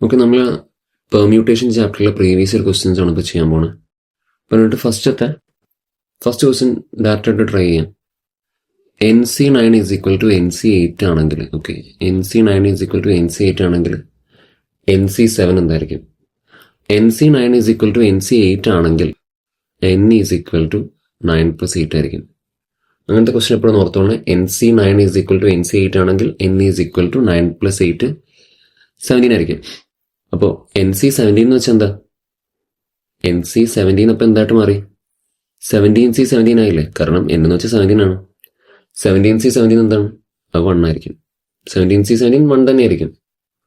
Okay, നമ്മൾ permutation ചാപ്റ്ററിലെ previous year questions ആണ് ഇപ്പോൾ ചെയ്യാൻ പോകുന്നത്. അപ്പോൾ എന്നിട്ട് ഫസ്റ്റ് ക്വസ്റ്റ്യൻ ഡയറക്റ്റായിട്ട് ട്രൈ ചെയ്യാം. NC9 is equal to NC8 ആണെങ്കിൽ, okay, NC9 is equal to NC8 ആണെങ്കിൽ NC7 എന്തായിരിക്കും? NC9 is equal to NC8 ആണെങ്കിൽ N ഈസ് ഈക്വൽ ടു 9+8 ആയിരിക്കും. അങ്ങനത്തെ ക്വസ്റ്റ്യൻ എപ്പോഴും ഓർത്തോളെ. NC9 is equal to NC8 ആണെങ്കിൽ N ഈസ് ഈക്വൽ ടു 9+8 17 ആയിരിക്കും. അപ്പോൾ NC17 എന്ന് വെച്ചാൽ എന്താ? NC17 അപ്പോൾ എന്തായിട്ട് മാറി? 17C17 ആയില്ലേ? കാരണം N എന്ന് വെച്ചാൽ 17 ആണ്. 17C17 എന്താണ്? അത് 1 ആയിരിക്കും. 17C17 1 തന്നെ ആയിരിക്കും.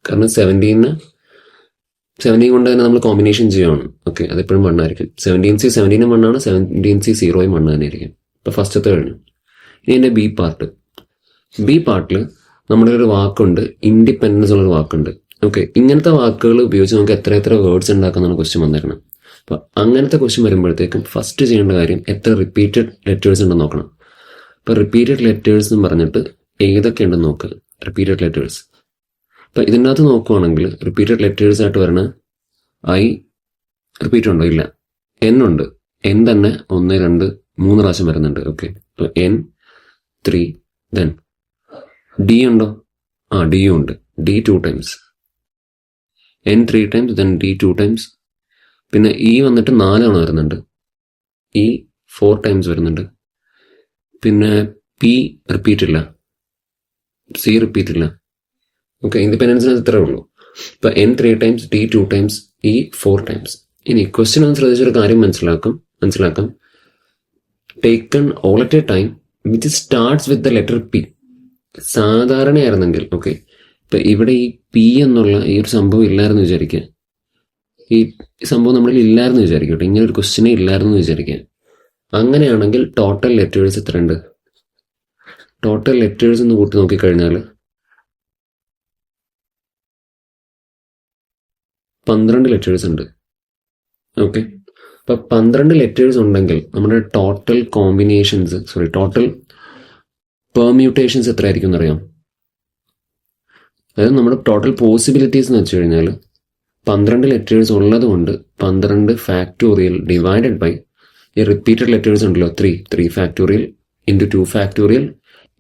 കാരണം 17 കൊണ്ട് തന്നെ നമ്മൾ കോമ്പിനേഷൻ ചെയ്യുകയാണ്. ഓക്കെ, അതെപ്പോഴും 1 ആയിരിക്കും. 17C17 1 ആണ്, 17C0 1 തന്നെ ആയിരിക്കും. അപ്പോൾ ഫസ്റ്റത്തെ കഴിഞ്ഞു. ഇനി എൻ്റെ ബി പാർട്ടിൽ നമ്മുടെ ഒരു വാക്കുണ്ട്, ഇൻഡിപെൻഡൻസ് ഉള്ളൊരു വാക്കുണ്ട്. ഓക്കെ, ഇങ്ങനത്തെ വാക്കുകൾ ഉപയോഗിച്ച് നമുക്ക് എത്ര വേർഡ്സ് ഉണ്ടാക്കുന്നതാണ് ക്വസ്റ്റ്യൻ വന്നിരിക്കണം. അപ്പോൾ അങ്ങനത്തെ ക്വസ്റ്റ്യൻ വരുമ്പോഴത്തേക്കും ഫസ്റ്റ് ചെയ്യേണ്ട കാര്യം എത്ര റിപ്പീറ്റഡ് ലെറ്റേഴ്സ് ഉണ്ടെന്ന് നോക്കണം. അപ്പോൾ റിപ്പീറ്റഡ് ലെറ്റേഴ്സ് എന്ന് പറഞ്ഞിട്ട് ഏതൊക്കെ ഉണ്ടെന്ന് നോക്കുക. റിപ്പീറ്റഡ് ലെറ്റേഴ്സ് അപ്പോൾ ഇതിൻ്റെ അകത്ത് നോക്കുവാണെങ്കിൽ റിപ്പീറ്റഡ് ലെറ്റേഴ്സ് ആയിട്ട് വരണ I റിപ്പീറ്റ് ഉണ്ടോ? ഇല്ല. N ഉണ്ട്. N തന്നെ 1, 2, 3 പ്രാവശ്യം വരുന്നുണ്ട്. ഓക്കെ, അപ്പോൾ N 3. ദെൻ D ഉണ്ടോ? D ഉണ്ട്. D 2 times. N 3 times, then D 2 times. പിന്നെ E വന്നിട്ട് 4 തവണ വരുന്നുണ്ട്. E 4 ടൈംസ് വരുന്നുണ്ട്. പിന്നെ P റിപ്പീറ്റ് ഇല്ല, C റിപ്പീറ്റ് ഇല്ല. ഓക്കെ, ഇൻഡിപെൻഡൻസിന് ഇത്രേ ഉള്ളൂ. ഇപ്പം N 3 times, D 2 times, E 4 times. ഇനി ക്വസ്റ്റ്യൻ ഒന്ന് ശ്രദ്ധിച്ചൊരു കാര്യം മനസ്സിലാക്കാം. Taken all at a time which starts with the letter P. സാധാരണയായിരുന്നെങ്കിൽ, ഓക്കെ, ഇപ്പം ഇവിടെ ഈ P എന്നുള്ള ഈ ഒരു സംഭവം ഇല്ലായിരുന്നു വിചാരിക്കുക. ഈ സംഭവം നമ്മളിൽ ഇല്ലായിരുന്നു വിചാരിക്കട്ടെ, ഇങ്ങനെ ഒരു ക്വസ്റ്റ്യനെ ഇല്ലായിരുന്നു വിചാരിക്കുക. അങ്ങനെയാണെങ്കിൽ ടോട്ടൽ ലെറ്റേഴ്സ് എത്രയുണ്ട്? ടോട്ടൽ ലെറ്റേഴ്സ് എന്ന് കൂട്ടി നോക്കിക്കഴിഞ്ഞാൽ 12 ലെറ്റേഴ്സ് ഉണ്ട്. ഓക്കെ, അപ്പം 12 ലെറ്റേഴ്സ് ഉണ്ടെങ്കിൽ നമ്മുടെ ടോട്ടൽ പെർമ്യൂട്ടേഷൻസ് എത്ര ആയിരിക്കും എന്നറിയാം? അതായത് നമ്മുടെ ടോട്ടൽ പോസിബിലിറ്റീസ് എന്ന് വെച്ച് കഴിഞ്ഞാൽ 12 ലെറ്റേഴ്സ് ഉള്ളത് കൊണ്ട് 12 ഫാക്ടോറിയൽ ഡിവൈഡഡ് ബൈ ഈ റിപ്പീറ്റഡ് ലെറ്റേഴ്സ് ഉണ്ടല്ലോ 3 factorial into 2 factorial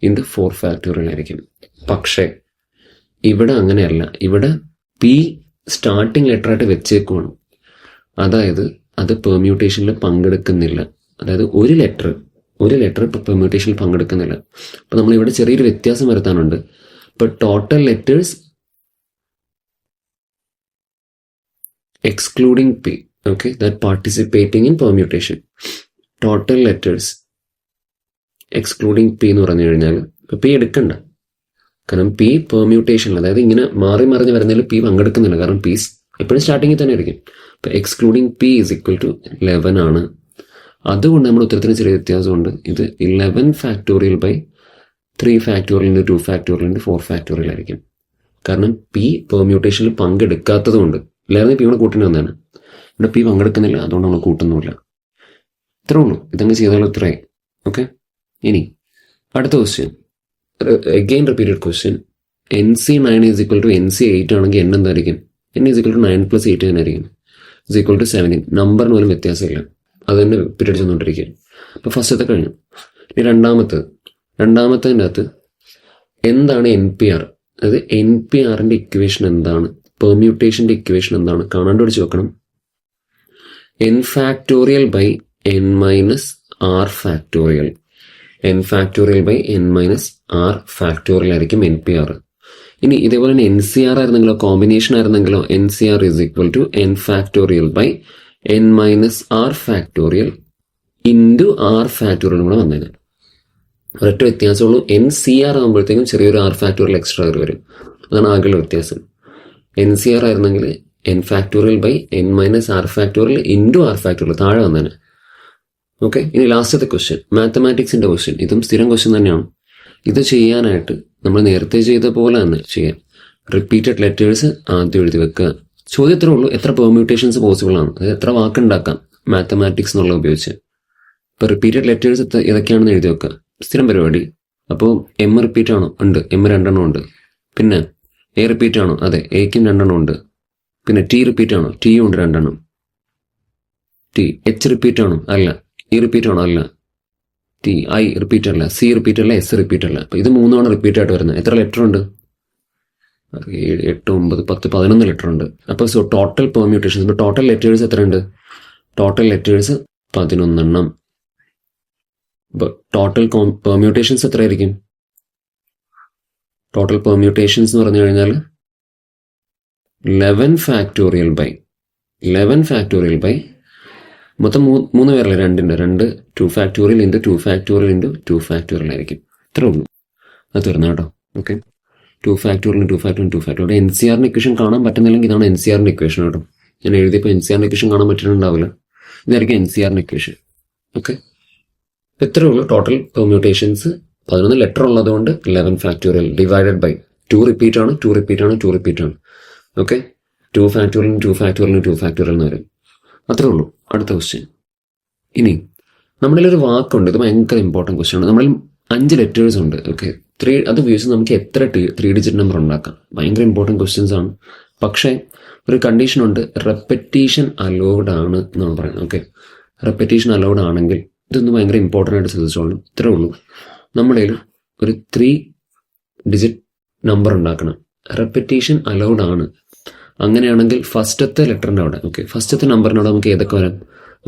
into 4 factorial ആയിരിക്കും. പക്ഷേ ഇവിടെ അങ്ങനെയല്ല. ഇവിടെ P സ്റ്റാർട്ടിങ് ലെറ്ററായിട്ട് വെച്ചേക്കുവാണ്. അതായത് അത് പെർമ്യൂട്ടേഷനിൽ പങ്കെടുക്കുന്നില്ല. അതായത് ഒരു ലെറ്റർ ഇപ്പോൾ പെർമ്യൂട്ടേഷനിൽ പങ്കെടുക്കുന്നില്ല. അപ്പോൾ നമ്മളിവിടെ ചെറിയൊരു വ്യത്യാസം വരുത്താനുണ്ട്. ഇപ്പോൾ total letters excluding P, okay, that participating in permutation. Total letters excluding P എന്ന് പറഞ്ഞു കഴിഞ്ഞാൽ ഇപ്പോൾ P എടുക്കണ്ട. കാരണം P പെർമ്യൂട്ടേഷനിൽ, അതായത് ഇങ്ങനെ മാറി മറിഞ്ഞ് വരുന്നതിൽ P പങ്കെടുക്കുന്നില്ല. കാരണം P എപ്പോഴും സ്റ്റാർട്ടിങ്ങിൽ തന്നെ ആയിരിക്കും. ഇപ്പോൾ excluding P is equal to 11 ആണ്. അതുകൊണ്ട് നമ്മുടെ ഉത്തരത്തിന് ചെറിയ വ്യത്യാസമുണ്ട്. ഇത് 11 factorial by 3 factorial into 2 factorial into 4 factorial ആയിരിക്കും. കാരണം P പെർമ്യൂട്ടേഷനിൽ പങ്കെടുക്കാത്തത് കൊണ്ട്. ഇല്ലായിരുന്നു P ഇവിടെ കൂട്ടിന് വന്നതാണ്. ഇവിടെ P പങ്കെടുക്കുന്നില്ല, അതുകൊണ്ട് നമ്മൾ കൂട്ടുന്നുമില്ല. ഇത്രേ ഉള്ളൂ. ഇതങ്ങ് ചെയ്താലും ഇത്രയായി. ഓക്കെ, ഇനി അടുത്ത question, again repeated question. NC9 is equal to NC8 ആണെങ്കിൽ N എന്തായിരിക്കും? N ഈസ് ഈക്വൽ ടു 9+8 തന്നെ ആയിരിക്കും. Is equal to 17. നമ്പറിന് പോലും വ്യത്യാസമില്ല, അത് തന്നെ റിപ്പീറ്റ് അടിച്ചുകൊണ്ടിരിക്കുക. അപ്പോൾ ഫസ്റ്റത്തെ കഴിഞ്ഞു. ഇനി രണ്ടാമത്തതിൻ്റെ അകത്ത് എന്താണ് NPR? അതായത് NPRൻ്റെ ഇക്വേഷൻ എന്താണ്? പെർമ്യൂട്ടേഷൻ്റെ ഇക്വേഷൻ എന്താണ്? കാണാണ്ട് പഠിച്ച് വെക്കണം. N factorial by N minus R factorial. N factorial by N minus R factorial ആയിരിക്കും NPR. ഇനി ഇതേപോലെ തന്നെ NCR ആയിരുന്നെങ്കിലോ, കോമ്പിനേഷൻ ആയിരുന്നെങ്കിലോ, NCR is equal to N factorial by N minus R factorial into R factorial കൂടെ വന്നേനെ. ഒരൊറ്റ വ്യത്യാസമുള്ളൂ. NCR ആകുമ്പോഴത്തേക്കും ചെറിയൊരു R ഫാക്ടോറിയൽ എക്സ്ട്രാ വരും. അതാണ് ആകെയുള്ള വ്യത്യാസം. NCR ആയിരുന്നെങ്കിൽ N factorial by N minus R factorial into R factorial താഴെ വന്നേനെ. ഓക്കെ, ഇനി ലാസ്റ്റത്തെ ക്വസ്റ്റ്യൻ, മാത്തമാറ്റിക്സിൻ്റെ ക്വസ്റ്റ്യൻ. ഇതും സ്ഥിരം ക്വസ്റ്റ്യൻ തന്നെയാണ്. ഇത് ചെയ്യാനായിട്ട് നമ്മൾ നേരത്തെ ചെയ്ത പോലെ തന്നെ ചെയ്യാം. റിപ്പീറ്റഡ് ലെറ്റേഴ്സ് ആദ്യം എഴുതി വെക്കുക. ചോദ്യത്രേ ഉള്ളൂ, എത്ര പെർമ്യൂട്ടേഷൻസ് പോസിബിൾ ആണ്, അതായത് എത്ര വാക്കുണ്ടാക്കാം മാത്തമാറ്റിക്സ് എന്നുള്ള ഉപയോഗിച്ച്. ഇപ്പോൾ റിപ്പീറ്റഡ് ലെറ്റേഴ്സ് ഏതൊക്കെയാണെന്ന് എഴുതി വെക്കുക. സ്ഥിരം പരിപാടി. അപ്പോൾ M റിപ്പീറ്റ് ആണോ? ഉണ്ട്. M 2 ഉണ്ട്. പിന്നെ A റിപ്പീറ്റ് ആണോ? അതെ, Aക്കും 2 ഉണ്ട്. പിന്നെ ടി റിപ്പീറ്റ് ആണോ? ടി ഉണ്ട് 2 എണ്ണം. ടി. എച്ച് റിപ്പീറ്റ് ആണോ? അല്ല. ഇ റിപ്പീറ്റ് ആണോ? അല്ല. ടി. ഐ റിപ്പീറ്റ് അല്ല. സി റിപ്പീറ്റ് അല്ല. എസ് റിപ്പീറ്റ് അല്ല. അപ്പൊ ഇത് 3 റിപ്പീറ്റ് ആയിട്ട് വരുന്നത്. എത്ര ലെറ്റർ ഉണ്ട്? 7, 8, 9, 10, 11 ലെറ്റർ ഉണ്ട്. അപ്പൊ സോ ടോട്ടൽ പെർമ്യൂട്ടേഷൻസ്, ഇപ്പൊ ടോട്ടൽ ലെറ്റേഴ്സ് എത്ര ഉണ്ട്? ടോട്ടൽ ലെറ്റേഴ്സ് 11 എണ്ണം. ഇപ്പൊ ടോട്ടൽ പെർമ്യൂട്ടേഷൻസ് എത്രയായിരിക്കും? ടോട്ടൽ പെർമ്യൂട്ടേഷൻസ് എന്ന് പറഞ്ഞു കഴിഞ്ഞാൽ 11 ഫാക്ടോറിയൽ ബൈ മൊത്തം 3 പേരല്ലേ? 2 2 factorial into 2 factorial into 2 factorial ആയിരിക്കും. ഇത്രേ ഉള്ളൂ അത് വരുന്നത് കേട്ടോ. Okay, 2 factorial 2 factorial 2 factorial. NCRന്റെ ഇക്വേഷൻ കാണാൻ പറ്റുന്നില്ലെങ്കിൽ ഇതാണ് NCRന്റെ ഇക്വേഷൻ കേട്ടോ. ഞാൻ എഴുതിയപ്പോൾ NCRന്റെ ഇക്വേഷൻ കാണാൻ പറ്റുന്നുണ്ടാവില്ല. ഇതായിരിക്കും NCRന്റെ ഇക്വേഷൻ. ഓക്കെ, ഇത്രേ ഉള്ളൂ. ടോട്ടൽ പെർമ്യൂട്ടേഷൻസ് 11 ലെറ്റർ ഉള്ളതുകൊണ്ട് 11 ഫാക്ടോറിയൽ ഡിവൈഡഡ് ബൈ 2 റിപ്പീറ്റ് ആണ്. ഓക്കെ, 2 ഫാക്ടോറിയൽ 2 ഫാക്ടോറിയൽ 2 ഫാക്ടോറിയൽ എന്ന് വരും. അത്രേ ഉള്ളൂ. അടുത്ത ക്വസ്റ്റ്യൻ. ഇനി നമ്മളിൽ ഒരു വാക്കുണ്ട്, ഇത് ഭയങ്കര ഇമ്പോർട്ടൻറ്റ് ക്വസ്റ്റ്യൻ ആണ്. നമ്മളിൽ 5 ലെറ്റേഴ്സ് ഉണ്ട്. ഓക്കെ, അത് ഉപയോഗിച്ച് നമുക്ക് എത്ര 3 ഡിജിറ്റ് നമ്പർ ഉണ്ടാക്കാം? ഭയങ്കര ഇമ്പോർട്ടൻറ്റ് ക്വസ്റ്റ്യൻസ് ആണ്. പക്ഷേ ഒരു കണ്ടീഷൻ ഉണ്ട്, റെപ്പറ്റീഷൻ അലൗഡ് ആണ് എന്നാണ് പറയുന്നത്. ഓക്കെ, റെപ്പറ്റീഷൻ അലൗഡ് ആണെങ്കിൽ ഇതൊന്ന് ഭയങ്കര ഇമ്പോർട്ടൻ്റ് ആയിട്ട് ശ്രദ്ധിച്ചോളൂ. ഇത്രേ ഉള്ളൂ. നമ്മളിൽ ഒരു 3 ഡിജിറ്റ് നമ്പർ ഉണ്ടാക്കണം. റെപ്പറ്റീഷൻ അലൗഡ് ആണ്. അങ്ങനെയാണെങ്കിൽ ഫസ്റ്റത്തെ ലെറ്ററിൻ്റെ അവിടെ, ഓക്കെ, ഫസ്റ്റത്തെ നമ്പറിനോട് നമുക്ക് ഏതൊക്കെ വരാം?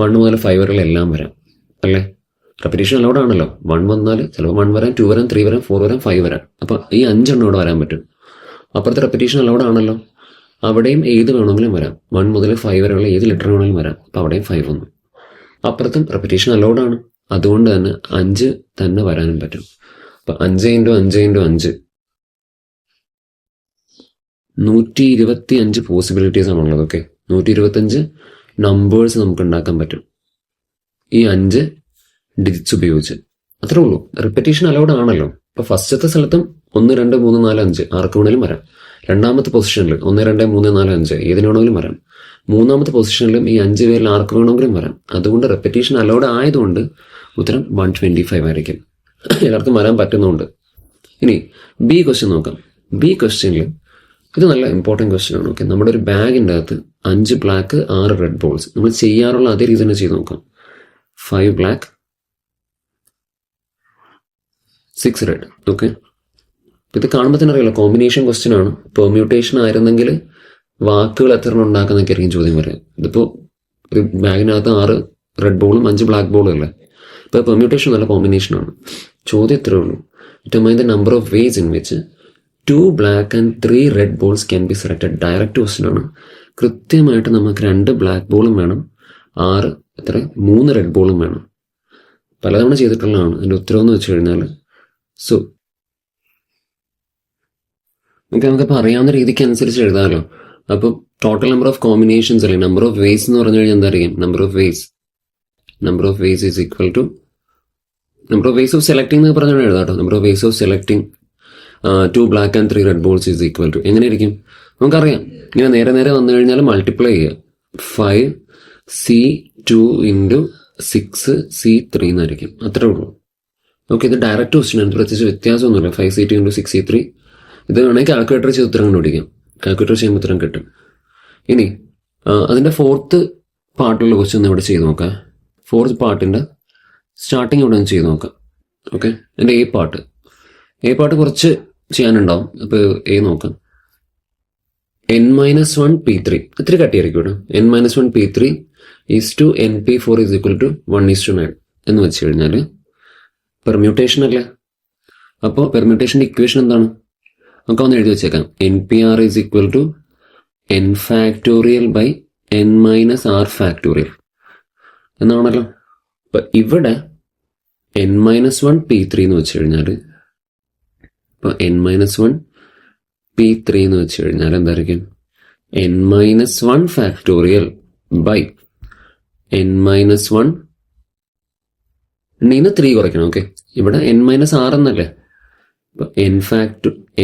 1 മുതൽ 5 വരെ എല്ലാം വരാം അല്ലേ? റെപ്പറ്റീഷൻ അലൗഡ് ആണല്ലോ. 1 വന്നാൽ ചിലപ്പോൾ 1 വരാം, 2 വരാം, 3 വരാം, 4 വരാം, 5 വരാം. അപ്പോൾ ഈ 5 എണ്ണം ഇവിടെ വരാൻ പറ്റും. അപ്പുറത്തെ റെപ്പറ്റീഷൻ അലൗഡ് ആണല്ലോ, അവിടെയും ഏത് വേണമെങ്കിലും വരാം. 1 മുതൽ 5 വരെയുള്ള ഏത് ലെറ്റർ വേണമെങ്കിലും വരാം. അപ്പോൾ അവിടെയും 5 വന്നു. അപ്പുറത്തും റെപ്പറ്റീഷൻ അലൗഡ് ആണ്, അതുകൊണ്ട് തന്നെ 5 തന്നെ വരാനും പറ്റും. അപ്പോൾ 5 × 5 × 5 125 പോസിബിലിറ്റീസ് ആണുള്ളത്. ഓക്കെ, 125 നമ്പേഴ്സ് നമുക്ക് ഉണ്ടാക്കാൻ പറ്റും ഈ 5 ഡിജിറ്റ്സ് ഉപയോഗിച്ച്. അത്രേ ഉള്ളൂ. റിപ്പറ്റീഷൻ അലൗഡ് ആണല്ലോ. ഇപ്പൊ ഫസ്റ്റത്തെ സ്ഥലത്തും 1, 2, 3, 4, 5 ആർക്ക് വേണമെങ്കിലും വരാം. രണ്ടാമത്തെ പൊസിഷനിൽ 1, 2, 3, 4, 5 ഏതിന് വേണമെങ്കിലും വരാം. മൂന്നാമത്തെ പൊസിഷനിലും ഈ 5 പേരിൽ ആർക്ക് വേണമെങ്കിലും വരാം. അതുകൊണ്ട് റെപ്പറ്റീഷൻ അലൗഡ് ആയതുകൊണ്ട് ഉത്തരം 125 ആയിരിക്കും. എല്ലാവർക്കും വരാൻ പറ്റുന്നുണ്ട്. ഇനി ബി ക്വസ്റ്റ്യൻ നോക്കാം. ബി ക്വസ്റ്റ്യനിൽ ഇത് നല്ല ഇമ്പോർട്ടൻറ്റ് ക്വസ്റ്റ്യൻ ആണ്. ഓക്കെ, നമ്മുടെ ഒരു ബാഗിൻ്റെ അകത്ത് 5 ബ്ലാക്ക് 6 റെഡ് ബോൾസ്. നമ്മൾ ചെയ്യാറുള്ള അതേ രീതി തന്നെ ചെയ്ത് നോക്കാം. 5 ബ്ലാക്ക് 6 റെഡ്. ഓക്കെ, ഇത് കാണുമ്പോൾ തന്നെ അറിയാലോ കോമ്പിനേഷൻ ക്വസ്റ്റ്യൻ ആണ്. പെർമ്യൂട്ടേഷൻ ആയിരുന്നെങ്കിൽ വാക്കുകൾ എത്ര എണ്ണം ഉണ്ടാക്കുന്നൊക്കെ ആയിരിക്കും ചോദ്യം വരിക. ഇതിപ്പോൾ ഒരു ബാഗിനകത്ത് 6 റെഡ് ബോളും 5 ബ്ലാക്ക് ബോളും അല്ലേ. ഇപ്പോൾ പെർമ്യൂട്ടേഷൻ നല്ല കോമ്പിനേഷനാണ്. ചോദ്യം ഇത്രേ ഉള്ളൂ, determine the number of ways in which 2 black and 3 red balls can be selected. Direct question ആണ്. കൃത്യമായിട്ട് നമുക്ക് 2 ബ്ലാക്ക് ബോളും വേണം, 3 റെഡ് ബോളും വേണം. പലതവണ ചെയ്തിട്ടുള്ളതാണ്. അതിൻ്റെ ഉത്തരവ് എന്ന് വെച്ച് കഴിഞ്ഞാൽ സോ നമുക്കപ്പോൾ അറിയാവുന്ന രീതിക്ക് അനുസരിച്ച് എഴുതാമല്ലോ. അപ്പോൾ ടോട്ടൽ നമ്പർ ഓഫ് കോമ്പിനേഷൻസ് അല്ലേ, നമ്പർ ഓഫ് വേസ് എന്ന് പറഞ്ഞു കഴിഞ്ഞാൽ എന്തായിരിക്കും? Number of ways is equal to number of ways of selecting എന്ന് പറഞ്ഞാൽ എഴുതാം കേട്ടോ. Number of ways of selecting 2 black and 3 red balls is equal to എങ്ങനെയായിരിക്കും നമുക്കറിയാം. ഇങ്ങനെ നേരെ വന്നു കഴിഞ്ഞാൽ മൾട്ടിപ്ലൈ ചെയ്യുക. 5C2 × 6C3 എന്നായിരിക്കും. അത്രേ ഉള്ളൂ. ഓക്കെ, ഇത് ഡയറക്റ്റ് ക്വസ്റ്റ്യൻ ആണ്, പ്രത്യേകിച്ച് വ്യത്യാസമൊന്നുമില്ല. 5C2 × 6C3 ഇത് വേണമെങ്കിൽ കാൽക്കുലേറ്റർ ചെയ്ത് ഉത്തരം കണ്ടുപിടിക്കാം. കാൽക്കുലേറ്റർ ചെയ്യുമ്പോൾ ഉത്തരം കിട്ടും. ഇനി അതിൻ്റെ 4th പാർട്ടുള്ള ക്വസ്റ്റ്യൻ ഇവിടെ ചെയ്ത് നോക്കാം. 4th പാർട്ടിൻ്റെ സ്റ്റാർട്ടിങ് ഇവിടെ നിന്ന് ചെയ്ത് നോക്കാം. ഓക്കെ, എൻ്റെ എ പാർട്ട് കുറച്ച് ചെയ്യാനുണ്ടാവും. അപ്പോൾ എ നോക്കാം. n-1 P3 ഇത്തിരി കട്ടിയായിരിക്കും കേട്ടോ. n-1 P3 NP4 = 1:9 എന്ന് വെച്ച് കഴിഞ്ഞാൽ പെർമ്യൂട്ടേഷൻ അല്ലേ. അപ്പോൾ പെർമ്യൂട്ടേഷൻ്റെ ഇക്വേഷൻ എന്താണ്? നമുക്ക് ഒന്ന് എഴുതി വെച്ചേക്കാം. NPR = n factorial by n-r factorial എന്നാണല്ലോ. അപ്പം ഇവിടെ n-1 P3 എന്ന് വെച്ച് കഴിഞ്ഞാൽ, ഇപ്പോൾ n-1 P3 എന്ന് വെച്ച് കഴിഞ്ഞാൽ എന്തായിരിക്കും? n-1 ഫാക്ടോറിയൽ ബൈ n-1 ന്ന് 3 കുറയ്ക്കണം. ഓക്കെ, ഇവിടെ n-r എന്നല്ലേ. അപ്പോൾ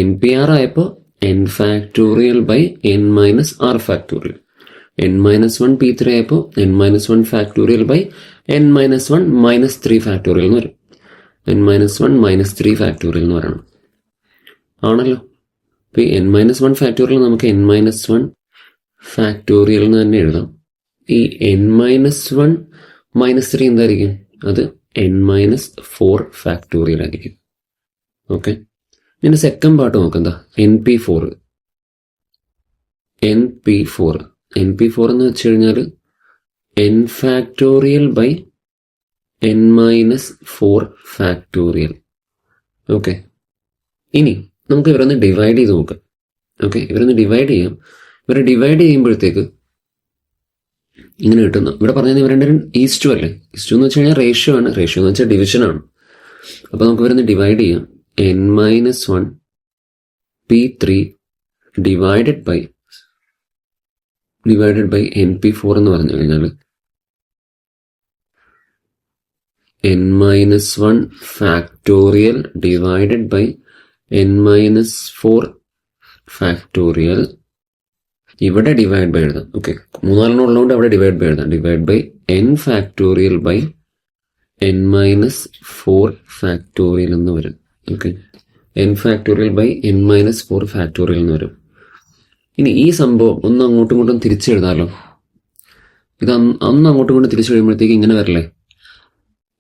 NPR ആയപ്പോൾ n factorial by n-r factorial. n-1 P3 ആയപ്പോൾ n-1 factorial by n-1 -3 factorial എന്ന് വരും. n-1 -3 ഫാക്ടോറിയൽ എന്ന് പറയണം ആണല്ലോ. അപ്പോൾ ഈ n-1 ഫാക്ടോറിയൽ നമുക്ക് n-1 ഫാക്ടോറിയൽ എന്ന് തന്നെ എഴുതാം. ഈ n-1 -3 എന്തായിരിക്കും? അത് n-4 ഫാക്ടോറിയൽ ആയിരിക്കും. ഓക്കെ, ഇതിൻ്റെ സെക്കൻഡ് പാർട്ട് നോക്കാം. എന്താ NP4 എന്ന് വെച്ച് കഴിഞ്ഞാൽ n factorial by n-4 factorial. Okay, ഇനി നമുക്ക് ഇവരൊന്ന് ഡിവൈഡ് ചെയ്ത് നോക്കാം. ഓക്കെ, ഇവരൊന്ന് ഡിവൈഡ് ചെയ്യാം. ഇവരെ ഡിവൈഡ് ചെയ്യുമ്പോഴത്തേക്ക് ഇങ്ങനെ കിട്ടുന്നു. ഇവിടെ പറഞ്ഞത് ഇവർ രണ്ടും ഈസ്റ്റു അല്ലേ? ഈസ്റ്റു എന്ന് വെച്ച് കഴിഞ്ഞാൽ റേഷ്യോ ആണ്. റേഷ്യോ എന്ന് വെച്ചാൽ ഡിവിഷനാണ്. അപ്പോൾ നമുക്ക് ഇവരൊന്ന് ഡിവൈഡ് ചെയ്യാം. n-1 P3 divided by NP4 എന്ന് പറഞ്ഞു കഴിഞ്ഞാൽ n-1 factorial divided by n-4 factorial. ഇവിടെ ഡിവൈഡ് ബൈ എഴുതാം. ഓക്കെ, 3 ഉള്ളതുകൊണ്ട് അവിടെ ഡിവൈഡ് ബൈ എഴുതാം. Divide by n factorial by n-4 factorial എന്ന് വരും. Okay, n factorial by n-4 factorial എന്ന് വരും. ഇനി ഈ സംഭവം ഒന്ന് അങ്ങോട്ടും ഇങ്ങോട്ടും തിരിച്ചെഴുതാമല്ലോ. ഇത് അന്ന് അങ്ങോട്ടും ഇങ്ങോട്ടും തിരിച്ചു കഴിയുമ്പോഴത്തേക്ക് ഇങ്ങനെ വരില്ലേ?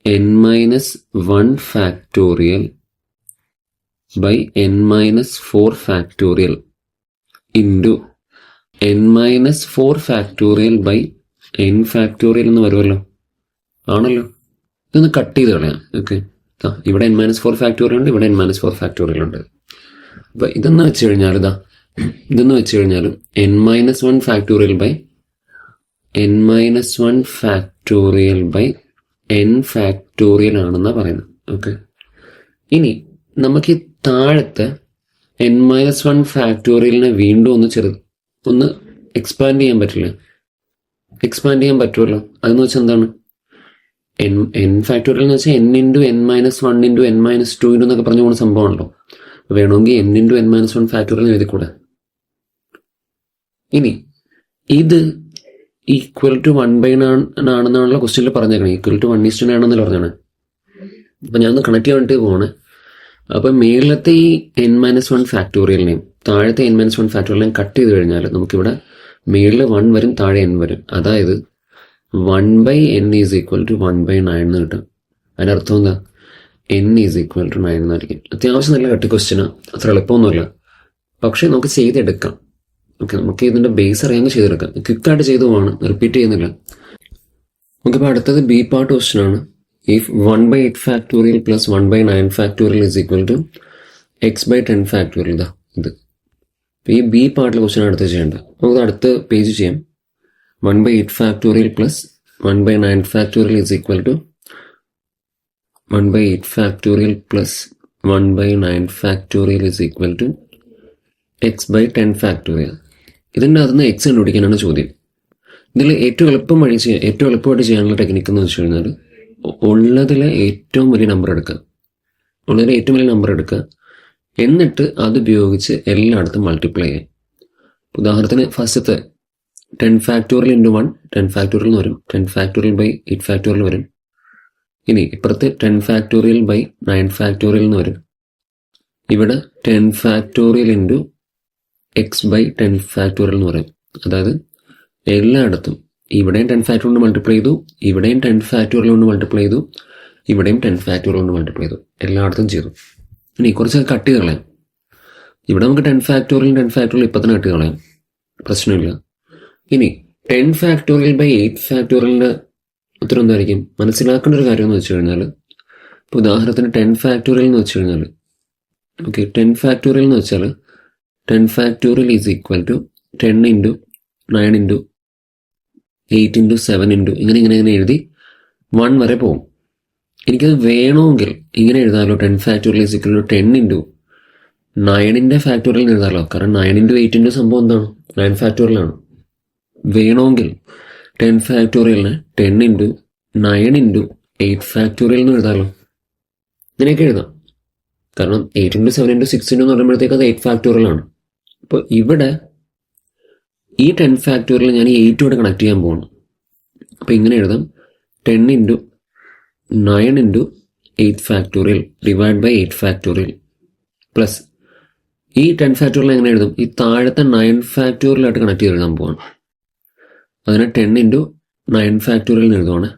n-1 factorial by n-4 factorial into n-4 factorial by n factorial എന്ന് വരുമല്ലോ. ആണല്ലോ, ഇതൊന്ന് കട്ട് ചെയ്ത് കളയാം. ഓക്കെ, ഇവിടെ n-4 ഫാക്ടോറിയൽ ഉണ്ട്, ഇവിടെ n-4 ഫാക്ടോറിയൽ ഉണ്ട്. അപ്പം ഇതെന്ന് വെച്ച് കഴിഞ്ഞാൽ n-1 factorial by n-1 factorial by n factorial ആണെന്നാണ് പറയുന്നത്. ഓക്കെ, ഇനി നമുക്ക് ഈ താഴത്തെ n-1 ഫാക്ടോറിയലിനെ വീണ്ടും ഒന്ന് എക്സ്പാൻഡ് ചെയ്യാൻ പറ്റില്ല? എക്സ്പാൻഡ് ചെയ്യാൻ പറ്റുമല്ലോ. അതെന്ന് വെച്ചാൽ എന്താണ്? n ഫാക്ടോറിയൽ എന്ന് വെച്ചാൽ n into n-1 into n-2 എന്നൊക്കെ പറഞ്ഞു പോകുന്ന സംഭവമാണല്ലോ. വേണമെങ്കിൽ n ഇൻറ്റു n-1 ഫാക്ടോറിയൽ എഴുതിക്കൂടെ? ഇനി ഇത് ഈക്വൽ ടു 1/9 ആണെന്നാണല്ലോ ക്വസ്റ്റ്യനിൽ പറഞ്ഞേക്കണേ. ഈക്വൽ ടു 1:9 ആണെന്നല്ലോ പറഞ്ഞാണ്. അപ്പം ഞാനൊന്ന് കണക്ട് ചെയ്യാൻ വേണ്ടി പോവാണ്. അപ്പം മേളിലത്തെ ഈ n-1 ഫാക്ടോറിയലിനെയും താഴത്തെ n-1 ഫാക്ടോറിയലിനെയും കട്ട് ചെയ്ത് കഴിഞ്ഞാൽ നമുക്കിവിടെ മേളിൽ 1 വരും, താഴെ n വരും. അതായത് 1/n ഈസ് ഈക്വൽ ടു 1/9 എന്ന് കിട്ടും. അതിനർത്ഥം എന്താ? n ഈസ് ഈക്വൽ ടു 9 എന്നായിരിക്കും. അത്യാവശ്യം നല്ല കട്ടി ക്വസ്റ്റ്യനാണ്, അത്ര എളുപ്പമൊന്നുമില്ല. പക്ഷേ നമുക്ക് ചെയ്തെടുക്കാം. ഓക്കെ, നമുക്ക് ഇതിൻ്റെ ബേസ് അറിയാമെങ്കിൽ ചെയ്തെടുക്കാം. ക്വിക്കായിട്ട് ചെയ്തു പോവാണ്, റിപ്പീറ്റ് ചെയ്യുന്നില്ല. ഓക്കെ, അപ്പോൾ അടുത്തത് ബി പാർട്ട് ക്വസ്റ്റ്യൻ ആണ്. If 1/8 factorial plus 1/9 factorial is equal to x/10 factorial. ഇതാ ഇത്. ഈ ബി പാർട്ടിലെ ക്വസ്റ്റ്യൻ അടുത്ത് ചെയ്യേണ്ടത്. നമുക്ക് അടുത്ത പേജ് ചെയ്യാം. 1/8 factorial plus 1/9 factorial is equal to 1/8 factorial plus 1/9 factorial is equal to x/10 factorial. ഇതിൻ്റെ അകത്തുനിന്ന് x കണ്ടുപിടിക്കാനാണ് ചോദ്യം. ഇതിൽ ഏറ്റവും എളുപ്പമായിട്ട് ചെയ്യാനുള്ള ടെക്നിക്ക് എന്ന് വെച്ച് കഴിഞ്ഞാൽ ഉള്ളതിലെ ഏറ്റവും വലിയ നമ്പർ എടുക്കുക. എന്നിട്ട് അതുപയോഗിച്ച് എല്ലായിടത്തും മൾട്ടിപ്ലൈ ചെയ്യാം. ഉദാഹരണത്തിന് ഫസ്റ്റത്തെ 10 ഫാക്ടോറിയൽ ഇൻറ്റു 1 10 ഫാക്ടോറിയൽ എന്ന് വരും. 10 ഫാക്ടോറിയൽ ബൈ 8 ഫാക്ടോറിയൽ വരും. ഇനി ഇപ്പുറത്ത് 10 ഫാക്ടോറിയൽ ബൈ 9 ഫാക്ടോറിയൽ എന്ന് വരും. ഇവിടെ 10 ഫാക്ടോറിയൽ ഇൻറ്റു x/10 ഫാക്ടോറിയൽ എന്ന് പറയും. അതായത് എല്ലായിടത്തും ഇവിടെയും 10 ഫാക്ടോറിയൽ കൊണ്ട് മൾട്ടിപ്ലൈ ചെയ്തു, ഇവിടെയും 10 ഫാക്ടോറിയൽ കൊണ്ട് മൾട്ടിപ്ലൈ ചെയ്തു, ഇവിടെയും 10 ഫാക്ടോറിയൽ കൊണ്ട് മൾട്ടിപ്ലൈ ചെയ്തു, എല്ലായിടത്തും ചെയ്തു. ഇനി കുറച്ച് കട്ട് ചെയ്ത് കളയാം. ഇവിടെ നമുക്ക് 10 ഫാക്ടോറിയൽ ഇപ്പം തന്നെ കട്ട് ചെയ്ത് കളയാം, പ്രശ്നമില്ല. ഇനി 10 ഫാക്ടോറിയൽ ബൈ 8 ഫാക്ടോറിയലിൻ്റെ ഉത്തരം എന്തായിരിക്കും? മനസ്സിലാക്കേണ്ട ഒരു കാര്യം എന്ന് വെച്ച് കഴിഞ്ഞാൽ, ഇപ്പോൾ ഉദാഹരണത്തിന് 10 ഫാക്ടോറിയൽ എന്ന് വെച്ച് കഴിഞ്ഞാൽ, ഓക്കെ, 10 ഫാക്ടോറിയൽ എന്ന് വെച്ചാൽ 10 factorial is equal to 10 into 9 into 8 into 7 into ഇങ്ങനെ എഴുതി 1 വരെ പോകും. എനിക്കത് വേണമെങ്കിൽ ഇങ്ങനെ എഴുതാമല്ലോ. 10 factorial is equal to 10 into 9ൻ്റെ ഫാക്ടോറിയൽ എഴുതാമല്ലോ. കാരണം 9 ഇൻറ്റു 8 സംഭവം എന്താണ്? 9 ഫാക്ടോറിയലാണ്. വേണമെങ്കിൽ 10 ഫാക്ടോറിയലിനെ 10 ഇൻറ്റു 9 ഇൻറ്റു 8 ഫാക്ടോറിയൽ എന്ന് എഴുതാമല്ലോ. ഇങ്ങനെയൊക്കെ എഴുതാം. കാരണം 8 ഇൻറ്റു 7 ഇൻറ്റു 6 ഇൻറ്റു എന്ന് പറയുമ്പോഴത്തേക്ക് അത് 8 ഫാക്ടോറിയലാണ്. അപ്പോൾ ഇവിടെ ഈ 10 ഫാക്ടോറിയൽ ഞാൻ ഈ 8 കണക്ട് ചെയ്യാൻ പോകണം. അപ്പോൾ ഇങ്ങനെ എഴുതാം: 10 into 9 into 8 factorial divide by 8 factorial plus ഈ 10 ഫാക്ടോറിയൽ എങ്ങനെ എഴുതും? ഈ താഴത്തെ 9 ഫാക്ടോറിയലായിട്ട് കണക്ട് ചെയ്ത് എഴുതാൻ പോവാണ്. അതിനെ 10 ഇൻറ്റു 9 ഫാക്ടോറിയൽ എഴുതുവാണ്.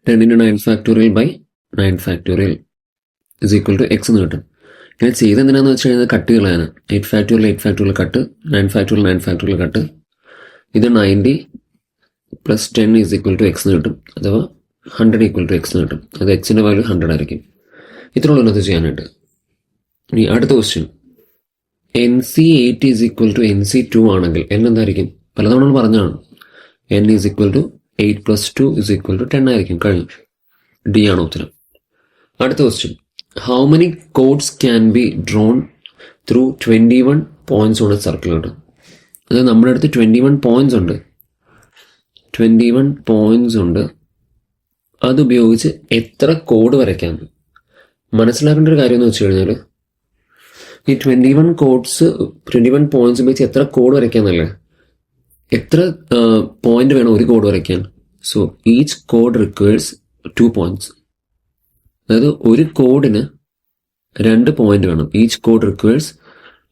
10 into 9 factorial by 9 factorial is equal to X എന്ന് കിട്ടും. ഇങ്ങനെ ചെയ്തെന്തിനാന്ന് വെച്ച് കഴിഞ്ഞാൽ കട്ട് കളയാണ്. 8 factorial 8 factorial cut, 9 factorial 9 factorial cut. ഇത് 90 plus 10 is equal to X എന്ന് കിട്ടും, അഥവാ 100 ഈക്വൽ ടു എക്സ് എന്ന് കിട്ടും. അത് എക്സിൻ്റെ വാല്യൂ 100 ആയിരിക്കും. ഇത്രയുള്ള ഇത് ചെയ്യാനായിട്ട്. ഇനി അടുത്ത question, NC8 is equal to NC2 ആണെങ്കിൽ n എന്തായിരിക്കും? പലതവണ പറഞ്ഞാണ്. n is equal to 8 plus 2 is equal to 10 ആയിരിക്കും. കഴിഞ്ഞു. ഡി ആണ് ഉത്തരം. അടുത്ത question, how many chords can be drawn through 21 points on a circle ഉണ്ട്. അതായത് നമ്മുടെ അടുത്ത് 21 പോയിന്റ്സ് ഉണ്ട്. 21 പോയിന്റ്സ് ഉണ്ട്. അതുപയോഗിച്ച് എത്ര കോഡ് വരയ്ക്കാം? മനസ്സിലാക്കേണ്ട ഒരു കാര്യം എന്ന് വെച്ച് കഴിഞ്ഞാൽ, ഈ 21 കോഡ്സ് 21 പോയിന്റ്സ് ഉപയോഗിച്ച് എത്ര കോഡ് വരയ്ക്കാന്നല്ലേ? എത്ര പോയിന്റ് വേണം ഒരു കോഡ് വരയ്ക്കാൻ? So each code requires 2 points. അതായത് ഒരു കോഡിന് 2 പോയിന്റ് വേണം. Each code requires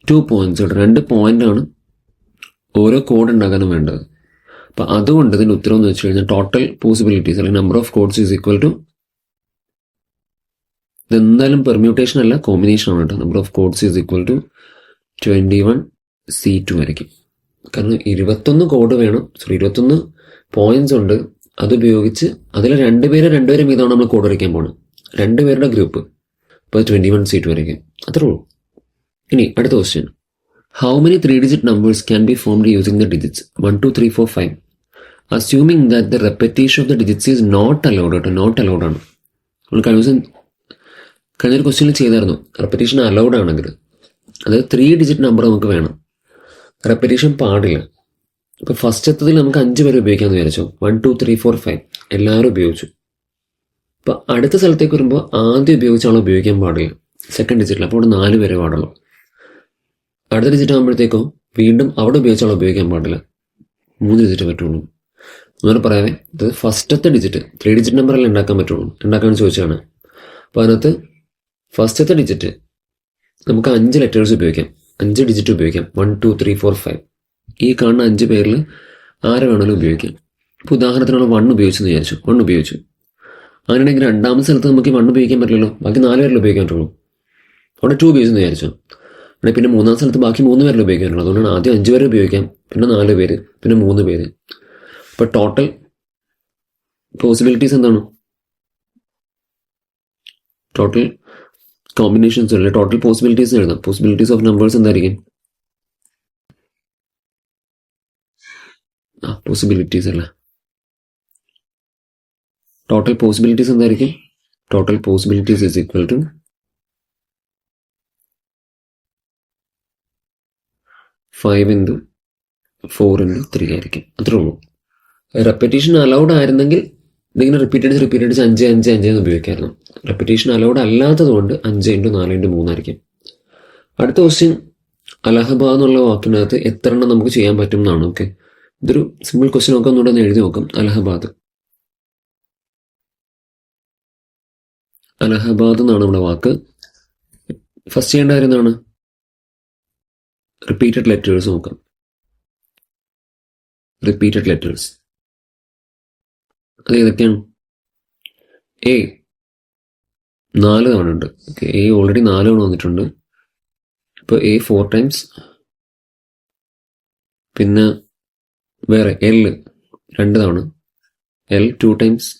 2 points. 2 പോയിന്റാണ് ഓരോ കോഡ് ഉണ്ടാക്കാനും വേണ്ടത്. അപ്പം അതുകൊണ്ട് ഇതിൻ്റെ ഉത്തരം എന്ന് വെച്ച് കഴിഞ്ഞാൽ ടോട്ടൽ പോസിബിലിറ്റീസ് അല്ലെങ്കിൽ number of chords is equal to, ഇതെന്തായാലും പെർമ്യൂട്ടേഷൻ അല്ല, കോമ്പിനേഷൻ ആണ് കേട്ടോ. Number of chords is equal to 21C2 വരയ്ക്കും. കാരണം 21 കോഡ് വേണം. 21 പോയിന്റ്സ് ഉണ്ട്. അതുപയോഗിച്ച് അതിൽ രണ്ടുപേരും വീതമാണ് നമ്മൾ കോഡ് വരയ്ക്കാൻ പോകണം. 2 പേരുടെ ഗ്രൂപ്പ്. അപ്പോൾ 21C2 വരയ്ക്കും. അത്രേ ഉള്ളൂ. ഇനി അടുത്ത question, how many 3-digit numbers can be formed using the digits 1, 2, 3, 4, 5 assuming that the repetition of the digits is not allowed. കേട്ടോ, നോട്ട് അലൗഡ് ആണ്. നമ്മൾ കഴിഞ്ഞൊരു ക്വസ്റ്റ്യനിൽ ചെയ്തായിരുന്നു, റെപ്പറ്റീഷൻ അലൗഡ് ആണെങ്കിൽ. അതായത് 3-digit നമ്പർ നമുക്ക് വേണം, റെപ്പറ്റീഷൻ പാടില്ല. ഇപ്പോൾ ഫസ്റ്റത്തതിൽ നമുക്ക് 5 പേരെ ഉപയോഗിക്കാമെന്ന് വിചാരിച്ചു. 1, 2, 3, 4, 5 എല്ലാവരും ഉപയോഗിച്ചു. അപ്പോൾ അടുത്ത സ്ഥലത്തേക്ക് വരുമ്പോൾ ആദ്യം ഉപയോഗിച്ച ആൾ ഉപയോഗിക്കാൻ പാടില്ല, സെക്കൻഡ് ഡിജിറ്റിൽ. അപ്പോൾ അവിടെ 4 പേരെ പാടുള്ളൂ. അടുത്ത ഡിജിറ്റ് ആകുമ്പോഴത്തേക്കോ വീണ്ടും അവിടെ ഉപയോഗിച്ച ആൾ ഉപയോഗിക്കാൻ പാടില്ല, 3 ഡിജിറ്റ് പറ്റുള്ളൂ. അങ്ങനെ പറയാതെ ഇത് ഫസ്റ്റത്തെ ഡിജിറ്റ് 3-digit നമ്പറല്ലേ ഉണ്ടാക്കാൻ പറ്റുള്ളൂ, ഉണ്ടാക്കാമെന്ന് ചോദിച്ചാണ്. അപ്പോൾ അതിനകത്ത് ഫസ്റ്റത്തെ ഡിജിറ്റ് നമുക്ക് 5 ലെറ്റേഴ്സ് ഉപയോഗിക്കാം, 5 ഡിജിറ്റ് ഉപയോഗിക്കാം. 1, 2, 3, 4, 5 ഈ കാണുന്ന 5 പേരിൽ ആരെ വേണമെങ്കിലും ഉപയോഗിക്കാം. ഇപ്പോൾ ഉദാഹരണത്തിനുള്ള 1 ഉപയോഗിച്ചെന്ന് വിചാരിച്ചു. 1 ഉപയോഗിച്ചു. അങ്ങനെയാണെങ്കിൽ രണ്ടാമത്തെ സ്ഥലത്ത് നമുക്ക് 1 ഉപയോഗിക്കാൻ പറ്റില്ലല്ലോ, ബാക്കി 4 പേരിൽ ഉപയോഗിക്കാൻ പറ്റുള്ളൂ. അവിടെ 2 ഉപയോഗിച്ചെന്ന് വിചാരിച്ചു. അവിടെ പിന്നെ 3-ാം സ്ഥലത്ത് ബാക്കി 3 പേരിൽ ഉപയോഗിക്കാനുള്ളൂ. അതുകൊണ്ടാണ് ആദ്യം 5 പേരെ ഉപയോഗിക്കാം, പിന്നെ 4 പേര്, പിന്നെ 3 പേര്. അപ്പോൾ ടോട്ടൽ പോസിബിലിറ്റീസ് എന്താണ്? ടോട്ടൽ കോമ്പിനേഷൻസ് അല്ലേ, ടോട്ടൽ പോസിബിലിറ്റീസ് എഴുതാം. പോസിബിലിറ്റീസ് ഓഫ് നമ്പേഴ്സ് എന്തായിരിക്കും? പോസിബിലിറ്റീസ് അല്ല, ടോട്ടൽ പോസിബിലിറ്റീസ് എന്തായിരിക്കും? Total possibilities is equal to 5 into 4 into 3 ആയിരിക്കും. അത്രേ ഉള്ളൂ. റെപ്പറ്റീഷൻ അലൗഡ് ആയിരുന്നെങ്കിൽ ഇതിങ്ങനെ റിപ്പീറ്റ് അടിച്ച് 5, 5, 5 എന്ന് ഉപയോഗിക്കായിരുന്നു. റെപ്പറ്റീഷൻ അലൗഡ് അല്ലാത്തത് കൊണ്ട് 5 ഇൻറ്റു 4 ഇൻറ്റു 3 ആയിരിക്കും. അടുത്ത ക്വസ്റ്റ്യൻ, അലഹബാദ് എന്നുള്ള വാക്കിനകത്ത് എത്ര എണ്ണം നമുക്ക് ചെയ്യാൻ പറ്റും എന്നാണ്. ഓക്കെ, ഇതൊരു സിമ്പിൾ ക്വസ്റ്റ്യൻ നോക്കാം, ഒന്നുകൂടെ ഒന്ന് എഴുതി നോക്കാം. അലഹബാദ് എന്നാണ് നമ്മുടെ വാക്ക്. ഫസ്റ്റ് ചെയ്യേണ്ട കാര്യം എന്താണ്? റിപ്പീറ്റഡ് ലെറ്റേഴ്സ് നോക്കാം. റിപ്പീറ്റഡ് ലെറ്റേഴ്സ് അത് ഏതൊക്കെയാണ്? എ 4 തവണ ഉണ്ട്. ഓക്കെ, എ ഓൾറെഡി 4 തവണ വന്നിട്ടുണ്ട്. ഇപ്പോൾ എ 4 ടൈംസ്. പിന്നെ വേറെ എൽ 2 തവണ, എൽ 2 ടൈംസ്.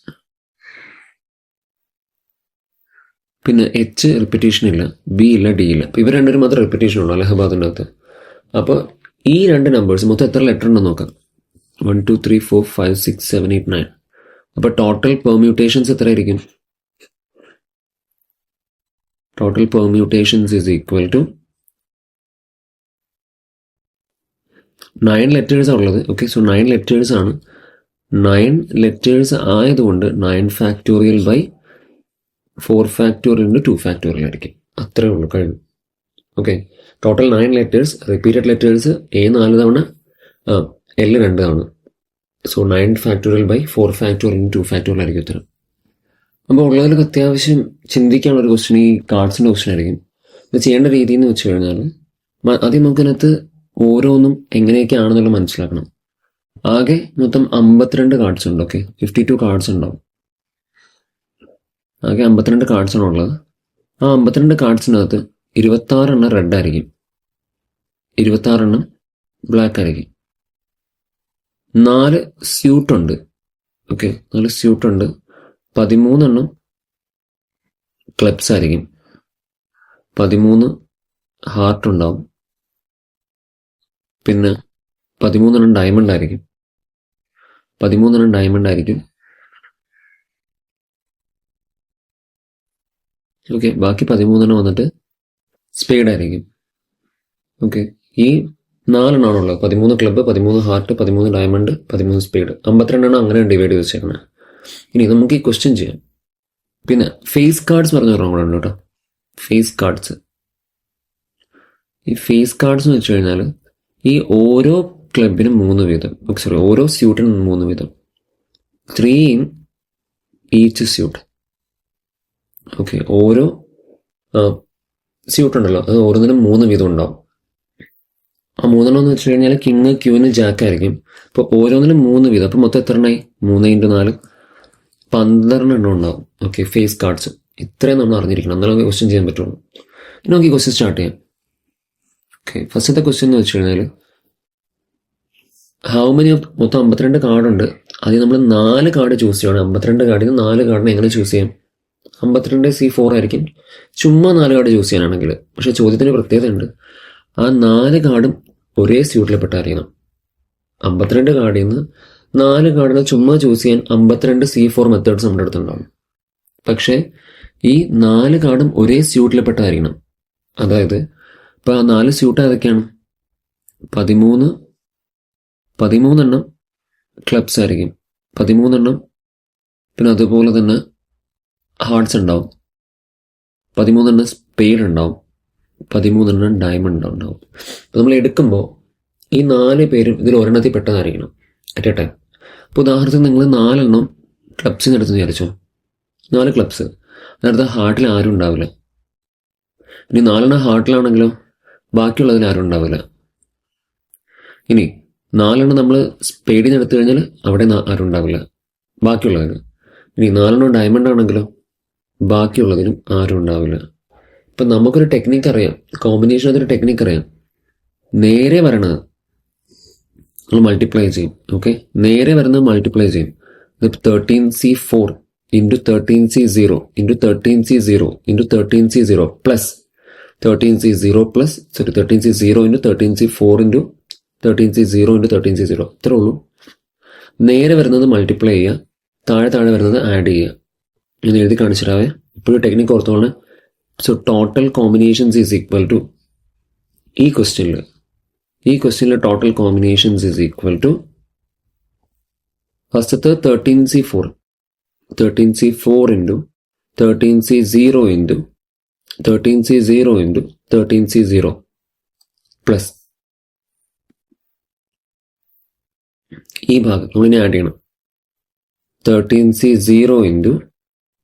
പിന്നെ എച്ച് റിപ്പറ്റീഷൻ ഇല്ല, ബി ഇല്ല, ഡി ഇല്ല. അപ്പോൾ ഇവർ രണ്ടുപേരും മാത്രം റിപ്പറ്റീഷൻ ഉള്ളൂ അലഹബാദിൻ്റെ അകത്ത്. അപ്പോൾ ഈ 2 നമ്പേഴ്സ് മൊത്തം എത്ര ലെറ്റർ ഉണ്ടെന്ന് നോക്കാം. 1, 2, 3, 4, 5, 6, 7, 8, 9. അപ്പോൾ ടോട്ടൽ പെർമ്യൂട്ടേഷൻസ് എത്ര ആയിരിക്കും? Total permutations is equal to 9 letters ഉള്ളത്. ഓക്കെ, സോ 9 ലെറ്റേഴ്സ് ആണ്. 9 ലെറ്റേഴ്സ് ആയതുകൊണ്ട് 9 factorial by 4 factorial into 2 factorial ആയിരിക്കും. അത്രേ ഉള്ളൂ, കഴിഞ്ഞു. Okay, total 9 letters. Repeated letters A 4 തവണ, എൽ 2 തവണ. So 9 factorial by 4 factorial into 2 factorial ആയിരിക്കും ഉത്തരം. അപ്പോൾ ഉള്ളതിലൊക്കെ അത്യാവശ്യം ചിന്തിക്കാനുള്ള ഒരു ക്വസ്റ്റ്യൻ ഈ കാർഡ്സിൻ്റെ ക്വസ്റ്റ്യൻ ആയിരിക്കും. ഇത് ചെയ്യേണ്ട രീതി എന്ന് വെച്ച് കഴിഞ്ഞാൽ ആദ്യം നമുക്കതിനകത്ത് ഓരോന്നും എങ്ങനെയൊക്കെയാണെന്നുള്ളത് മനസ്സിലാക്കണം. ആകെ മൊത്തം 52 കാർഡ്സ് ഉണ്ട്. ഓക്കെ, 52 കാർഡ്സ് ഉണ്ടാവും. ആകെ 52 കാർഡ്സാണ് ഉള്ളത്. ആ 52 കാർഡ്സിനകത്ത് 26 എണ്ണം റെഡ് ആയിരിക്കും, 26 എണ്ണം ബ്ലാക്ക് ആയിരിക്കും. 4 സ്യൂട്ടുണ്ട്. ഓക്കെ, 4 സ്യൂട്ടുണ്ട്. 13 എണ്ണം ക്ലബ്സ് ആയിരിക്കും, 13 ഹാർട്ട് ഉണ്ടാവും, പിന്നെ 13 എണ്ണം ഡയമണ്ട് ആയിരിക്കും, 13 എണ്ണം ഡയമണ്ട് ആയിരിക്കും. ഓക്കെ, ബാക്കി 13 എണ്ണം വന്നിട്ട് സ്പേഡ് ആയിരിക്കും. ഓക്കെ, ഈ 4 എണ്ണമാണുള്ളത്. 13 ക്ലബ്ബ്, 13 ഹാർട്ട്, 13 ഡയമണ്ട്, 13 സ്പേഡ്. 52 എണ്ണം അങ്ങനെ ഡിവൈഡ് ചെയ്ത് വെച്ചേക്കണം. ഇനി നമുക്ക് ഈ ക്വസ്റ്റ്യൻ ചെയ്യാം. പിന്നെ ഫേസ് കാർഡ്സ് പറഞ്ഞ ഓർമ്മ ഉണ്ട് കേട്ടോ. ഫേസ് കാർഡ്സ്, ഈ ഫേസ് കാർഡ്സ് എന്ന് വെച്ച് കഴിഞ്ഞാൽ ഈ ഓരോ ക്ലബിനും 3 വീതം, സോറി ഓരോ സ്യൂട്ടിനും 3 വീതം, 3 ഇൻ ഈച്ച് സ്യൂട്ട്. ഓക്കെ, ഓരോ സ്യൂട്ട് ഉണ്ടല്ലോ അത് ഓരോന്നിനും 3 വീതം ഉണ്ടാവും. ആ 3 എണ്ണം എന്ന് വെച്ച് കഴിഞ്ഞാൽ കിങ്, ക്യൂന്, ജാക്ക് ആയിരിക്കും. അപ്പോൾ ഓരോന്നിനും 3 വീതം. അപ്പോൾ മൊത്തം എത്ര എണ്ണമായി? 3 × 4 12 എണ്ണം ഉണ്ടാവും. Okay, face cards. ഇത്രയും നമ്മൾ അറിഞ്ഞിരിക്കണം, എന്നാലും ക്വസ്റ്റ്യൻ ചെയ്യാൻ പറ്റുള്ളൂ. ഇനി നമുക്ക് ഈ ക്വസ്റ്റ്യൻ സ്റ്റാർട്ട് ചെയ്യാം. ഓക്കെ, ഫസ്റ്റത്തെ ക്വസ്റ്റ്യൻ എന്ന് വെച്ച് കഴിഞ്ഞാൽ ഹൗ മെനി ഓഫ്, മൊത്തം 52 കാർഡുണ്ട്. അതിൽ നമ്മൾ 4 കാർഡ് ചൂസ് ചെയ്യണം. 52 കാർഡിൽ നിന്ന് 4 കാർഡിന് എങ്ങനെ ചൂസ് ചെയ്യാം? 52C4 ആയിരിക്കും ചുമ്മാ 4 കാർഡ് ചൂസ് ചെയ്യാനാണെങ്കിൽ. പക്ഷെ ചോദ്യത്തിന് പ്രത്യേകത ഉണ്ട്. ആ 4 കാർഡും ഒരേ സ്യൂട്ടിൽ പെട്ടായിരിക്കണം. 52 കാർഡിൽ നിന്ന് 4 കാർഡിനെ ചുമ്മാ ചൂസ് ചെയ്യാൻ 52C4 മെത്തേഡ്സ് നമ്മുടെ അടുത്തുണ്ടാവും. പക്ഷേ ഈ 4 കാർഡും ഒരേ സ്യൂട്ടിൽ പെട്ടായിരിക്കണം. അതായത് ഇപ്പം ആ 4 സ്യൂട്ട് ഏതൊക്കെയാണ്? 13 എണ്ണം ക്ലബ്സ് ആയിരിക്കും, 13 എണ്ണം പിന്നെ അതുപോലെ തന്നെ ഹാർട്ട്സ് ഉണ്ടാവും, 13 എണ്ണം സ്പേഡ് ഉണ്ടാവും, 13 എണ്ണം ഡയമണ്ട് ഉണ്ടാവും. അപ്പോൾ നമ്മൾ എടുക്കുമ്പോൾ ഈ 4 പേരും ഇതിൽ ഒരെണ്ണത്തിൽ പെട്ടതായിരിക്കണം അറ്റ് എ ടൈം. അപ്പോൾ ഉദാഹരണത്തിന് നിങ്ങൾ 4 എണ്ണം ക്ലബ്സിന് എടുത്ത് വിചാരിച്ചോ. 4 ക്ലബ്സ്, അതിനടുത്ത് ഹാർട്ടിൽ ആരും ഉണ്ടാവില്ല. ഇനി 4 എണ്ണം ഹാർട്ടിലാണെങ്കിലോ ബാക്കിയുള്ളതിൽ ആരും ഉണ്ടാവില്ല. ഇനി 4 എണ്ണം നമ്മൾ സ്പേഡിന് എടുത്തു കഴിഞ്ഞാൽ അവിടെ ആരും ഉണ്ടാവില്ല ബാക്കിയുള്ളതിന്. ഇനി 4 എണ്ണം ഡയമണ്ട് ആണെങ്കിലോ ബാക്കിയുള്ളതിനും ആരും ഉണ്ടാവില്ല. ഇപ്പം നമുക്കൊരു ടെക്നിക്ക് അറിയാം, കോമ്പിനേഷനകത്തൊരു ടെക്നിക്ക് അറിയാം. നേരെ വരണത് നമ്മൾ മൾട്ടിപ്ലൈ ചെയ്യും. ഓക്കെ, നേരെ വരുന്നത് മൾട്ടിപ്ലൈ ചെയ്യും. ഇത് 13C4 into 13C0 into 13C0 into 13C0 plus 13C0 plus 13C0 into 13C4 into 13C0 into 13C0. ഇത്രേ ഉള്ളൂ. നേരെ വരുന്നത് മൾട്ടിപ്ലൈ ചെയ്യുക, താഴെ വരുന്നത് ആഡ് ചെയ്യുക. ഞാൻ എഴുതി കാണിച്ചിട്ടാവേ. ഇപ്പോഴും ടെക്നിക്ക് ഓർത്തോളാണ്. So total combinations is equal to, ഈ ക്വസ്റ്റ്യനിൽ total combinations is equal to ഫസ്റ്റത്തെ 13C4 into 13C0 into 13C0 into 13C0 plus ഈ ഭാഗം നമ്മളിനി ആഡ് ചെയ്യണം. 13C0 ഇൻറ്റു,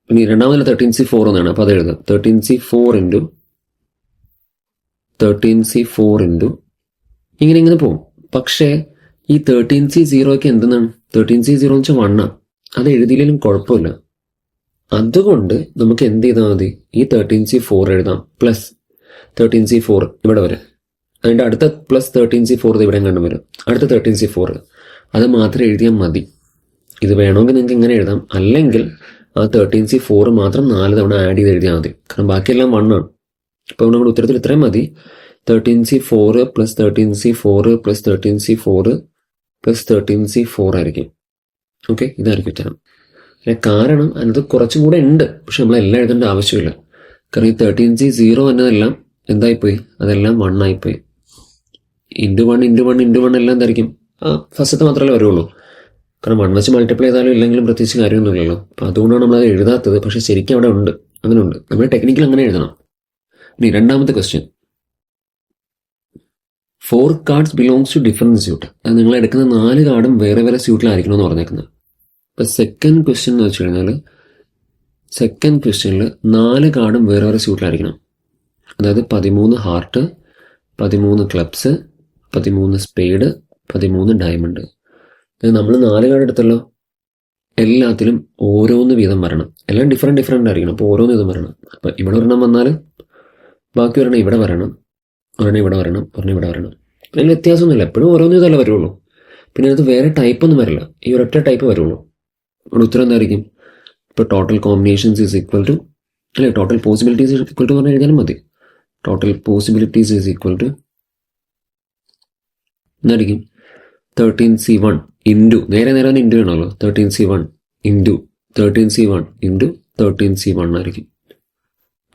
ഇനി രണ്ടാമതിൽ 13C4 എന്നാണ്, അപ്പോൾ അത് എഴുതാം. 13C4 ഇൻറ്റു 13C4 ഇൻറ്റു ഇങ്ങനെ പോകും. പക്ഷേ ഈ 13C0ക്ക് എന്തെന്നാണ്? 13C0 എന്ന് വെച്ചാൽ 1 അത് എഴുതിയില്ലെങ്കിലും കുഴപ്പമില്ല. അതുകൊണ്ട് നമുക്ക് എന്ത് ചെയ്താൽ മതി? ഈ 13C4 എഴുതാം പ്ലസ് 13C4 ഇവിടെ വരെ. അതിൻ്റെ അടുത്ത പ്ലസ് 13C4 ഇവിടെ കണ്ടു വരും. അടുത്ത 13C4 അത് മാത്രം എഴുതിയാൽ മതി. ഇത് വേണമെങ്കിൽ നിങ്ങൾക്ക് ഇങ്ങനെ എഴുതാം, അല്ലെങ്കിൽ ആ 13C4 മാത്രം 4 തവണ ആഡ് ചെയ്ത് എഴുതിയാൽ മതി. കാരണം ബാക്കിയെല്ലാം 1 ആണ്. അപ്പോൾ നമ്മുടെ ഉത്തരത്തിൽ ഇത്രയും മതി. 13C4 plus 13C4 plus 13C4 plus 13C4 ആയിരിക്കും. ഓക്കെ, ഇതായിരിക്കും ഉത്തരം. കാരണം അതിനകത്ത് കുറച്ചും കൂടെ ഉണ്ട്, പക്ഷെ നമ്മളെല്ലാം എഴുതേണ്ട ആവശ്യമില്ല. കാരണം ഈ 13C0 എന്നതെല്ലാം എന്തായിപ്പോയി? അതെല്ലാം 1 ആയിപ്പോയി. ഇൻറ്റു 1 എല്ലാം എന്തായിരിക്കും? ഫസ്റ്റത്തെ മാത്രമല്ലേ വരുള്ളൂ. കാരണം 1 വെച്ച് മൾട്ടിപ്ലൈ ചെയ്താലും ഇല്ലെങ്കിലും പ്രത്യേകിച്ച് കാര്യമൊന്നുമില്ലല്ലോ. അപ്പം അതുകൊണ്ടാണ് നമ്മളത് എഴുതാത്തത്. പക്ഷെ ശരിക്കും അവിടെ ഉണ്ട്, അങ്ങനെ ഉണ്ട്. നമ്മുടെ ടെക്നിക്കൽ അങ്ങനെ എഴുതണം. ഇനി രണ്ടാമത്തെ question, 4 cards belongs to different suit. അത് നിങ്ങൾ എടുക്കുന്ന 4 കാർഡും വേറെ വേറെ സ്യൂട്ടിലായിരിക്കണമെന്ന് പറഞ്ഞേക്കുന്നത്. ഇപ്പം സെക്കൻഡ് ക്വസ്റ്റ്യൻ എന്ന് വെച്ച് കഴിഞ്ഞാൽ സെക്കൻഡ് ക്വസ്റ്റ്യനിൽ 4 കാർഡും വേറെ വേറെ സ്യൂട്ടിലായിരിക്കണം. അതായത് 13 ഹാർട്ട്, 13 ക്ലബ്സ്, 13 സ്പേഡ്, 13 ഡയമണ്ട്. ഇത് നമ്മൾ 4 കാർഡ് എടുത്തല്ലോ, എല്ലാത്തിലും ഓരോന്ന് വീതം വരണം. എല്ലാം ഡിഫറെൻ്റ് ആയിരിക്കണം. അപ്പോൾ ഓരോന്ന് വീതം വരണം. അപ്പോൾ ഇവിടെ ഒരെണ്ണം വന്നാൽ ബാക്കി ഒരെണ്ണം ഇവിടെ വരണം, ഒരെണ്ണം ഇവിടെ വരണം, ഒരെണ്ണം ഇവിടെ വരണം. അതിൽ വ്യത്യാസമൊന്നുമില്ല, എപ്പോഴും ഓരോന്ന് വീതമല്ലേ വരുള്ളൂ. പിന്നെ അത് വേറെ ടൈപ്പൊന്നും വരില്ല, ഈ ഒരൊറ്റ ടൈപ്പ് വരുള്ളൂ. ഇവിടെ ഉത്തരം എന്തായിരിക്കും? ഇപ്പോൾ total combinations is equal to, അല്ലെ total possibilities is equal to പറഞ്ഞ് എഴുതിയാലും മതി. Total possibilities is equal to എന്തായിരിക്കും? 13C1 ഇൻറ്റു, നേരെ തന്നെ ഇൻറ്റു വേണമല്ലോ, 13C1 into 13C1 into 13C1 ആയിരിക്കും.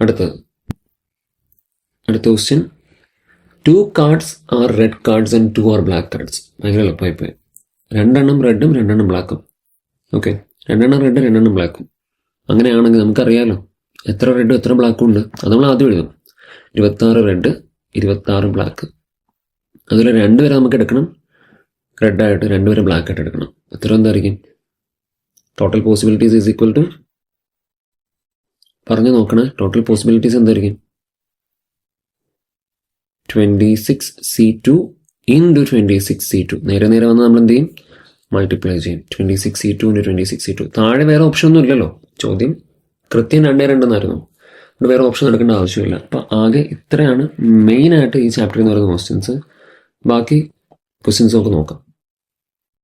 അടുത്ത question, 2 cards are red cards and 2 are black cards. ഭയങ്കര എളുപ്പമായിപ്പോയി. 2 എണ്ണം റെഡും 2 എണ്ണം ബ്ലാക്കും. ഓക്കെ, 2 എണ്ണം റെഡ് 2 എണ്ണം ബ്ലാക്കും. അങ്ങനെയാണെങ്കിൽ നമുക്കറിയാലോ എത്ര റെഡും എത്ര ബ്ലാക്കും ഉണ്ട്. അത് നമ്മൾ ആദ്യം എഴുതും. 26 റെഡ്, 26 ബ്ലാക്ക്. അതിൽ 2 വരെ നമുക്ക് എടുക്കണം റെഡായിട്ട്, 2 വരെ ബ്ലാക്ക് ആയിട്ട് എടുക്കണം. ഉത്തരം എന്തായിരിക്കും? Total possibilities is equal to, പറഞ്ഞു നോക്കണേ, ടോട്ടൽ പോസിബിലിറ്റീസ് എന്തായിരിക്കും? 26C2 into 26C2. നേരെ വന്ന് നമ്മൾ എന്ത് ചെയ്യും? മൾട്ടിപ്ലൈ ചെയ്യും. 26C2 into 26C2. താഴെ വേറെ ഓപ്ഷൻ ഒന്നും ഇല്ലല്ലോ. ചോദ്യം കൃത്യം 2 എന്നായിരുന്നു. ഇവിടെ വേറെ ഓപ്ഷൻ എടുക്കേണ്ട ആവശ്യമില്ല. അപ്പം ആകെ ഇത്രയാണ് മെയിനായിട്ട് ഈ ചാപ്റ്ററിൽ നിന്ന് പറയുന്ന ക്വസ്റ്റ്യൻസ്. ബാക്കി ക്വസ്റ്റ്യൻസ് നമുക്ക് നോക്കാം.